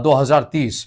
2030।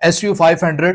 SU-500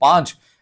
5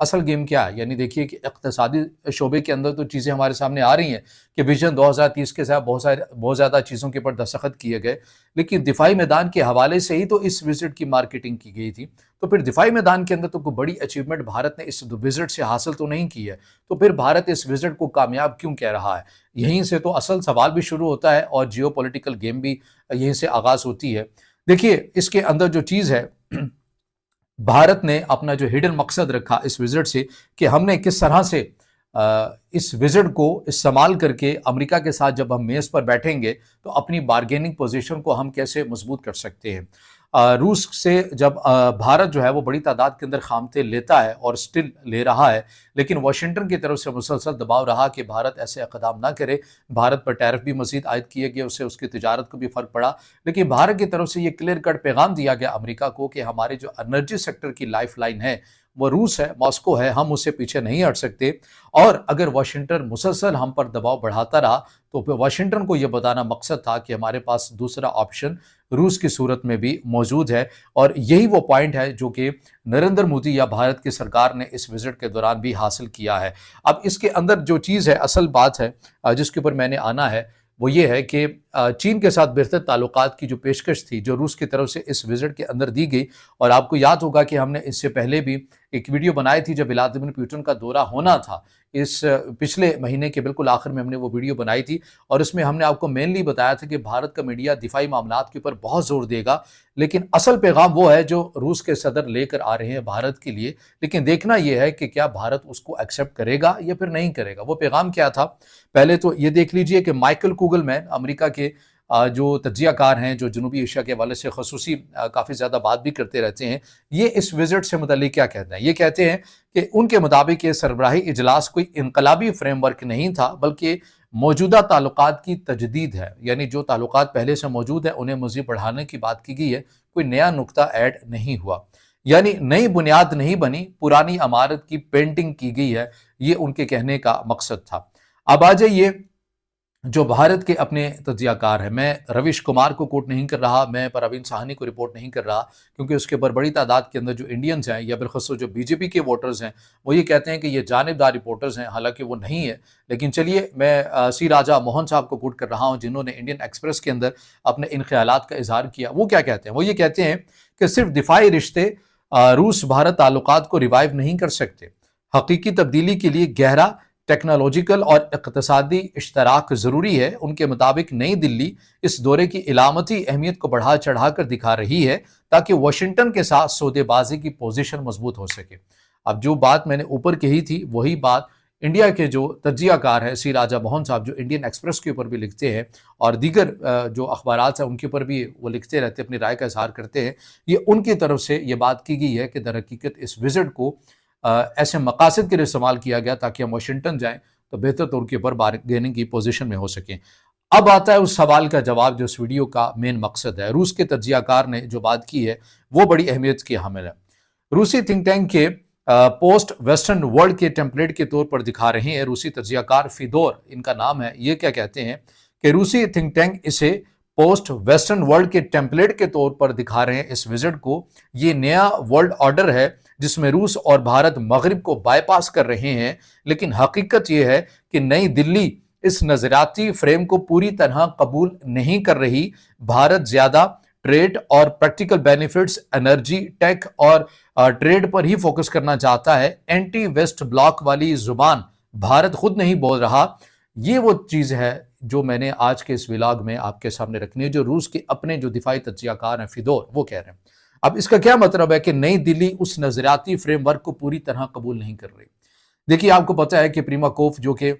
اصل game کیا ہے؟ یعنی دیکھیے کہ اقتصادی شعبے کے اندر تو چیزیں ہمارے سامنے آ رہی ہیں کہ ویژن 2030 کے ساتھ بہت زیادہ چیزوں کے اوپر دستخط کیے گئے، لیکن دفاعی میدان کے حوالے سے ہی تو اس وزٹ کی مارکیٹنگ کی گئی تھی۔ تو پھر دفاعی میدان کے اندر تو کوئی بڑی اچیومنٹ بھارت نے اس وزٹ سے حاصل تو نہیں کی ہے، تو پھر بھارت اس وزٹ کو کامیاب کیوں کہہ رہا ہے؟ یہیں سے تو اصل سوال بھی شروع ہوتا ہے اور جیو پولیٹیکل گیم بھی یہیں سے آغاز ہوتی ہے۔ دیکھیے اس کے اندر جو چیز ہے، بھارت نے اپنا جو ہڈن مقصد رکھا اس وزٹ سے کہ ہم نے کس طرح سے اس وزٹ کو استعمال کر کے امریکہ کے ساتھ جب ہم میز پر بیٹھیں گے تو اپنی بارگیننگ پوزیشن کو ہم کیسے مضبوط کر سکتے ہیں۔ روس سے جب بھارت جو ہے وہ بڑی تعداد کے اندر خام تیل لیتا ہے اور سٹل لے رہا ہے، لیکن واشنگٹن کی طرف سے مسلسل دباؤ رہا کہ بھارت ایسے اقدام نہ کرے، بھارت پر ٹیرف بھی مزید عائد کیے گئے، اس کی تجارت کو بھی فرق پڑا، لیکن بھارت کی طرف سے یہ کلیئر کٹ پیغام دیا گیا امریکہ کو کہ ہمارے جو انرجی سیکٹر کی لائف لائن ہے وہ روس ہے، ماسکو ہے، ہم اس سے پیچھے نہیں ہٹ سکتے۔ اور اگر واشنگٹن مسلسل ہم پر دباؤ بڑھاتا رہا تو پھر واشنگٹن کو یہ بتانا مقصد تھا کہ ہمارے پاس دوسرا آپشن روس کی صورت میں بھی موجود ہے، اور یہی وہ پوائنٹ ہے جو کہ نریندر مودی یا بھارت کی سرکار نے اس وزٹ کے دوران بھی حاصل کیا ہے۔ اب اس کے اندر جو چیز ہے، اصل بات ہے جس کے اوپر میں نے آنا ہے، وہ یہ ہے کہ چین کے ساتھ بہتر تعلقات کی جو پیشکش تھی جو روس کی طرف سے اس وزٹ کے اندر دی گئی، اور آپ کو یاد ہوگا کہ ہم نے اس سے پہلے بھی ایک ویڈیو بنائی تھی جب ولادیمیر پوٹن کا دورہ ہونا تھا، اس پچھلے مہینے کے بالکل آخر میں ہم نے وہ ویڈیو بنائی تھی، اور اس میں ہم نے آپ کو مینلی بتایا تھا کہ بھارت کا میڈیا دفاعی معاملات کے اوپر بہت زور دے گا، لیکن اصل پیغام وہ ہے جو روس کے صدر لے کر آ رہے ہیں بھارت کے لیے، لیکن دیکھنا یہ ہے کہ کیا بھارت اس کو ایکسیپٹ کرے گا یا پھر نہیں کرے گا۔ وہ پیغام کیا تھا؟ پہلے تو یہ دیکھ لیجئے کہ مائیکل کوگل مین امریکہ کے جو تجزیہ کار ہیں، جو جنوبی ایشیا کے حوالے سے خصوصی کافی زیادہ بات بھی کرتے رہتے ہیں، یہ اس وزٹ سے متعلق کیا کہتے ہیں؟ یہ کہتے ہیں کہ ان کے مطابق یہ سربراہی اجلاس کوئی انقلابی فریم ورک نہیں تھا، بلکہ موجودہ تعلقات کی تجدید ہے، یعنی جو تعلقات پہلے سے موجود ہیں انہیں مزید بڑھانے کی بات کی گئی ہے، کوئی نیا نقطہ ایڈ نہیں ہوا، یعنی نئی بنیاد نہیں بنی، پرانی عمارت کی پینٹنگ کی گئی ہے، یہ ان کے کہنے کا مقصد تھا۔ اب آ جائیے جو بھارت کے اپنے تجزیہ کار ہیں، میں رویش کمار کو کوٹ نہیں کر رہا، میں پروین ساہنی کو رپورٹ نہیں کر رہا، کیونکہ اس کے اوپر بڑی تعداد کے اندر جو انڈینز ہیں یا بالخصوص جو بی جے پی کے ووٹرز ہیں وہ یہ کہتے ہیں کہ یہ جانبدار رپورٹرز ہیں، حالانکہ وہ نہیں ہے، لیکن چلیے میں سی راجہ موہن صاحب کو کوٹ کر رہا ہوں جنہوں نے انڈین ایکسپریس کے اندر اپنے ان خیالات کا اظہار کیا۔ وہ کیا کہتے ہیں؟ وہ یہ کہتے ہیں کہ صرف دفاعی رشتے روس بھارت تعلقات کو ریوائیو نہیں کر سکتے، حقیقی تبدیلی کے لیے گہرا ٹیکنالوجیکل اور اقتصادی اشتراک ضروری ہے۔ ان کے مطابق نئی دلی اس دورے کی علامتی اہمیت کو بڑھا چڑھا کر دکھا رہی ہے تاکہ واشنگٹن کے ساتھ سودے بازی کی پوزیشن مضبوط ہو سکے۔ اب جو بات میں نے اوپر کہی تھی وہی بات انڈیا کے جو تجزیہ کار ہے سی راجہ موہن صاحب، جو انڈین ایکسپریس کے اوپر بھی لکھتے ہیں اور دیگر جو اخبارات ہیں ان کے اوپر بھی وہ لکھتے رہتے، اپنی رائے کا اظہار کرتے ہیں، یہ ان کی طرف سے یہ بات کی گئی ہے کہ در حقیقت اس وزٹ کو ایسے مقاصد کے لیے استعمال کیا گیا تاکہ ہم واشنگٹن جائیں تو بہتر طور کے اوپر بارگیننگ کی پوزیشن میں ہو سکیں۔ اب آتا ہے اس سوال کا جواب جو اس ویڈیو کا مین مقصد ہے۔ روس کے تجزیہ کار نے جو بات کی ہے وہ بڑی اہمیت کی حامل ہے۔ روسی تھنک ٹینک کے پوسٹ ویسٹرن ورلڈ کے ٹیمپلیٹ کے طور پر دکھا رہے ہیں، روسی تجزیہ کار فیدور ان کا نام ہے، یہ کیا کہتے ہیں کہ روسی تھنک ٹینک اسے پوسٹ ویسٹرن ورلڈ کے ٹیمپلیٹ کے طور پر دکھا رہے ہیں اس وزٹ کو، یہ نیا ورلڈ آرڈر ہے جس میں روس اور بھارت مغرب کو بائی پاس کر رہے ہیں، لیکن حقیقت یہ ہے کہ نئی دلی اس نظریاتی فریم کو پوری طرح قبول نہیں کر رہی۔ بھارت زیادہ ٹریڈ اور پریکٹیکل بینیفٹس، انرجی، ٹیک اور ٹریڈ پر ہی فوکس کرنا چاہتا ہے۔ اینٹی ویسٹ بلاک والی زبان بھارت خود نہیں بول رہا۔ یہ وہ چیز ہے جو میں نے آج کے اس ولاگ میں آپ کے سامنے رکھنی ہے، جو روس کے اپنے جو دفاعی تجزیہ کار ہیں فیدور وہ کہہ رہے ہیں۔ اب اس کا کیا مطلب ہے کہ نئی دلی اس نظریاتی فریم ورک کو پوری طرح قبول نہیں کر رہی۔ دیکھیے آپ کو پتہ ہے کہ پریماکوف جو کہ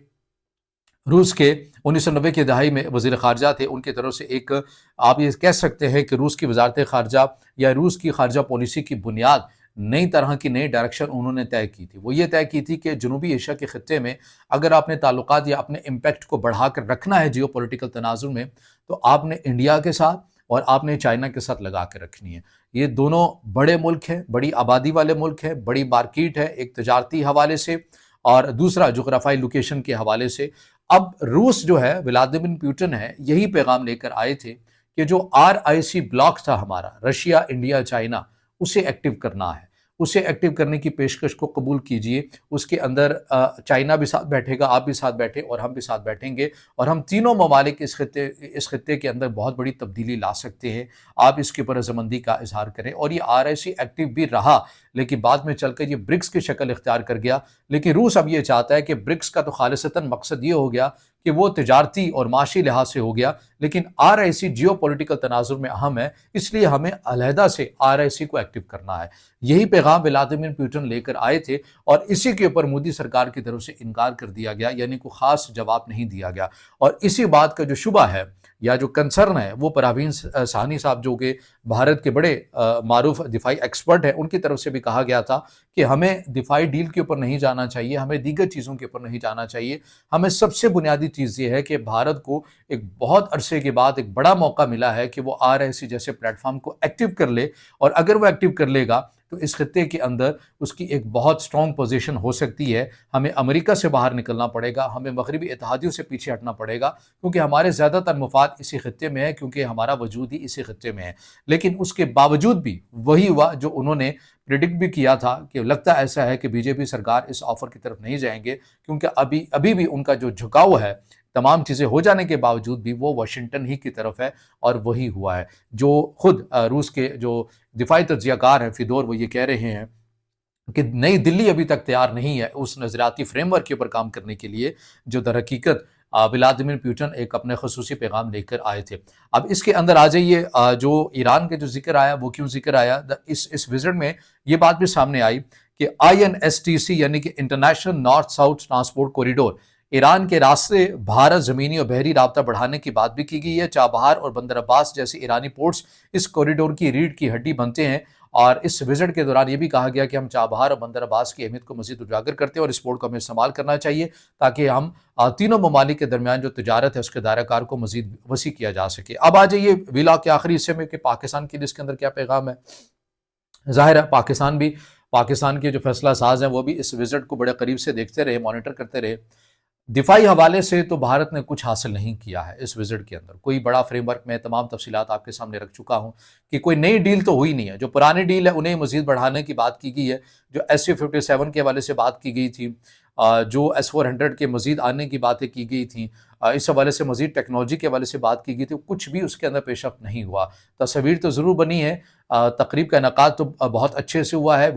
روس کے 1990 کی دہائی میں وزیر خارجہ تھے، ان کی طرف سے ایک آپ یہ کہہ سکتے ہیں کہ روس کی وزارت خارجہ یا روس کی خارجہ پالیسی کی بنیاد نئی طرح کی نئی ڈائریکشن انہوں نے طے کی تھی۔ وہ یہ طے کی تھی کہ جنوبی ایشیا کے خطے میں اگر آپ نے تعلقات یا اپنے امپیکٹ کو بڑھا کر رکھنا ہے جیو پولیٹیکل تناظر میں، تو آپ نے انڈیا کے ساتھ اور آپ نے چائنا کے ساتھ لگا کے رکھنی ہے۔ یہ دونوں بڑے ملک ہیں، بڑی آبادی والے ملک ہیں، بڑی مارکیٹ ہے، ایک تجارتی حوالے سے اور دوسرا جغرافیائی لوکیشن کے حوالے سے۔ اب روس جو ہے، ولادیمیر پوٹن ہے، یہی پیغام لے کر آئے تھے کہ جو RIC بلاک تھا ہمارا، رشیا، انڈیا، چائنا، اسے ایکٹیو کرنا ہے، اسے ایکٹیو کرنے کی پیشکش کو قبول کیجئے۔ اس کے اندر چائنا بھی ساتھ بیٹھے گا، آپ بھی ساتھ بیٹھے اور ہم بھی ساتھ بیٹھیں گے، اور ہم تینوں ممالک اس خطے کے اندر بہت بڑی تبدیلی لا سکتے ہیں۔ آپ اس کے اوپر رضامندی کا اظہار کریں۔ اور یہ RIC ایکٹیو بھی رہا، لیکن بعد میں چل کر یہ برکس کی شکل اختیار کر گیا۔ لیکن روس اب یہ چاہتا ہے کہ برکس کا تو خالصتاً مقصد یہ ہو گیا کہ وہ تجارتی اور معاشی لحاظ سے ہو گیا، لیکن RIC جیو پولیٹیکل تناظر میں اہم ہے، اس لیے ہمیں علیحدہ سے RIC کو ایکٹیو کرنا ہے۔ یہی پیغام ولادیمیر پوٹن لے کر آئے تھے، اور اسی کے اوپر مودی سرکار کی طرف سے انکار کر دیا گیا، یعنی کوئی خاص جواب نہیں دیا گیا۔ اور اسی بات کا جو شبہ ہے یا جو کنسرن ہے وہ پروین سہنی صاحب، جو کہ بھارت کے بڑے معروف دفاعی ایکسپرٹ ہیں، ان کی طرف سے بھی کہا گیا تھا کہ ہمیں دفاعی ڈیل کے اوپر نہیں جانا چاہیے، ہمیں دیگر چیزوں کے اوپر نہیں جانا چاہیے۔ ہمیں سب سے بنیادی چیز یہ ہے کہ بھارت کو ایک بہت عرصے کے بعد ایک بڑا موقع ملا ہے کہ وہ RIC جیسے پلیٹ فارم کو ایکٹیو کر لے، اور اگر وہ ایکٹیو کر لے گا تو اس خطے کے اندر اس کی ایک بہت سٹرونگ پوزیشن ہو سکتی ہے۔ ہمیں امریکہ سے باہر نکلنا پڑے گا، ہمیں مغربی اتحادیوں سے پیچھے ہٹنا پڑے گا، کیونکہ ہمارے زیادہ تر مفاد اسی خطے میں ہے، کیونکہ ہمارا وجود ہی اسی خطے میں ہے۔ لیکن اس کے باوجود بھی وہی ہوا جو انہوں نے پریڈکٹ بھی کیا تھا، کہ لگتا ایسا ہے کہ BJP سرکار اس آفر کی طرف نہیں جائیں گے، کیونکہ ابھی بھی ان کا جو جھکاؤ ہے تمام چیزیں ہو جانے کے باوجود بھی وہ واشنگٹن ہی کی طرف ہے، اور وہی ہوا ہے جو خود روس کے جو دفاعی تجزیہ کار ہیں فیدور، وہ یہ کہہ رہے ہیں کہ نئی دلی ابھی تک تیار نہیں ہے اس نظریاتی فریم ورک کے اوپر کام کرنے کے لیے جو در حقیقت ولادیمیر پوٹن ایک اپنے خصوصی پیغام لے کر آئے تھے۔ اب اس کے اندر آ جائیے، جو ایران کے جو ذکر آیا وہ کیوں ذکر آیا، اس وزٹ میں یہ بات بھی سامنے آئی کہ INSTC یعنی کہ international north south transport corridor, Iran کے راستے بھارت زمینی اور بحری رابطہ بڑھانے کی بات بھی کی گئی ہے۔ چابہار اور بندر عباس جیسے ایرانی پورٹس اس کوریڈور کی ریڑھ کی ہڈی بنتے ہیں، اور اس وزٹ کے دوران یہ بھی کہا گیا کہ ہم چابہار اور بندر عباس کی اہمیت کو مزید اجاگر کرتے ہیں، اور اس پورٹ کو ہمیں استعمال کرنا چاہیے تاکہ ہم تینوں ممالک کے درمیان جو تجارت ہے اس کے دائرہ کار کو مزید وسیع کیا جا سکے۔ اب آ جائیے ویلاگ کے آخری حصے میں کہ پاکستان کے لیے اس کے اندر کیا پیغام ہے۔ ظاہر ہے پاکستان کے جو فیصلہ ساز ہیں وہ بھی اس وزٹ کو بڑے قریب سے دیکھتے رہے، مانیٹر کرتے رہے۔ دفاعی حوالے سے تو بھارت نے کچھ حاصل نہیں کیا ہے اس وزٹ کے اندر، کوئی بڑا فریم ورک، میں تمام تفصیلات آپ کے سامنے رکھ چکا ہوں کہ کوئی نئی ڈیل تو ہوئی نہیں ہے۔ جو پرانی ڈیل ہے انہیں مزید بڑھانے کی بات کی گئی ہے، جو SU-57 کے حوالے سے بات کی گئی تھی، جو S-400 کے مزید آنے کی باتیں کی گئی تھیں، اس حوالے سے مزید ٹیکنالوجی کے حوالے سے بات کی گئی تھی، کچھ بھی اس کے اندر پیش رفت نہیں ہوا۔ تصاویر تو ضرور بنی ہے، تقریب کا انعقاد تو بہت اچھے سے ہوا ہے،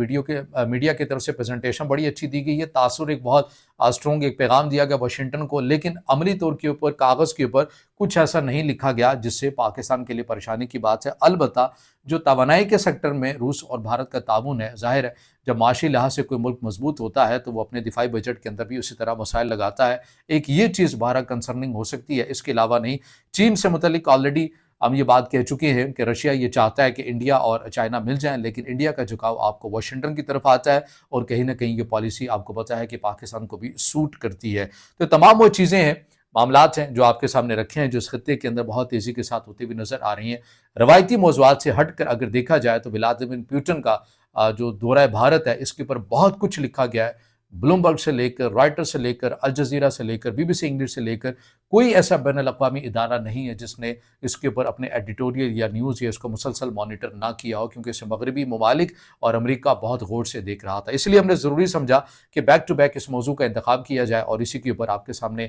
میڈیا کی طرف سے پریزنٹیشن بڑی اچھی دی گئی ہے، تاثر ایک بہت اسٹرونگ ایک پیغام دیا گیا واشنگٹن کو، لیکن عملی طور کے اوپر کاغذ کے اوپر کچھ ایسا نہیں لکھا گیا جس سے پاکستان کے لیے پریشانی کی بات ہے۔ البتہ جو توانائی کے سیکٹر میں روس اور بھارت کا تعاون ہے، ظاہر ہے جب معاشی لحاظ سے کوئی ملک مضبوط ہوتا ہے تو وہ اپنے دفاعی بجٹ کے اندر بھی اسی طرح مسائل لگاتا ہے۔ ایک یہ چیز بہرحال کنسرننگ ہو سکتی ہے، اس کے علاوہ نہیں۔ چین سے متعلق آلریڈی ہم یہ بات کہہ چکے ہیں کہ رشیا یہ چاہتا ہے کہ انڈیا اور چائنا مل جائیں، لیکن انڈیا کا جھکاؤ آپ کو واشنگٹن کی طرف آتا ہے، اور کہیں نہ کہیں یہ پالیسی آپ کو پتہ ہے کہ پاکستان کو بھی سوٹ کرتی ہے۔ تو تمام وہ چیزیں ہیں، معاملات ہیں جو آپ کے سامنے رکھے ہیں، جو اس خطے کے اندر بہت تیزی کے ساتھ ہوتی ہوئی نظر آ رہی ہیں۔ روایتی موضوعات سے ہٹ کر اگر دیکھا جائے تو ولادیمیر پوٹن کا جو دورہ بھارت ہے اس کے اوپر بہت کچھ لکھا گیا ہے، بلومبرگ سے لے کر، رائٹر سے لے کر، الجزیرہ سے لے کر، BBC انگلش سے لے کر، کوئی ایسا بین الاقوامی ادارہ نہیں ہے جس نے اس کے اوپر اپنے ایڈیٹوریل یا نیوز یا اس کو مسلسل مانیٹر نہ کیا ہو، کیونکہ اسے مغربی ممالک اور امریکہ بہت غور سے دیکھ رہا تھا۔ اس لیے ہم نے ضروری سمجھا کہ بیک ٹو بیک اس موضوع کا انتخاب کیا جائے، اور اسی کے اوپر آپ کے سامنے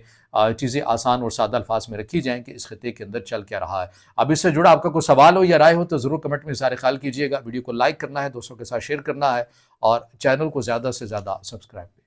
چیزیں آسان اور سادہ الفاظ میں رکھی جائیں کہ اس خطے کے اندر چل کیا رہا ہے۔ اب اس سے جڑا آپ کا کوئی سوال ہو یا رائے ہو تو ضرور کمنٹ میں اظہار خیال کیجیے گا۔ ویڈیو کو لائک کرنا ہے، دوستوں کے ساتھ شیئر کرنا ہے، اور چینل کو زیادہ سے زیادہ سبسکرائب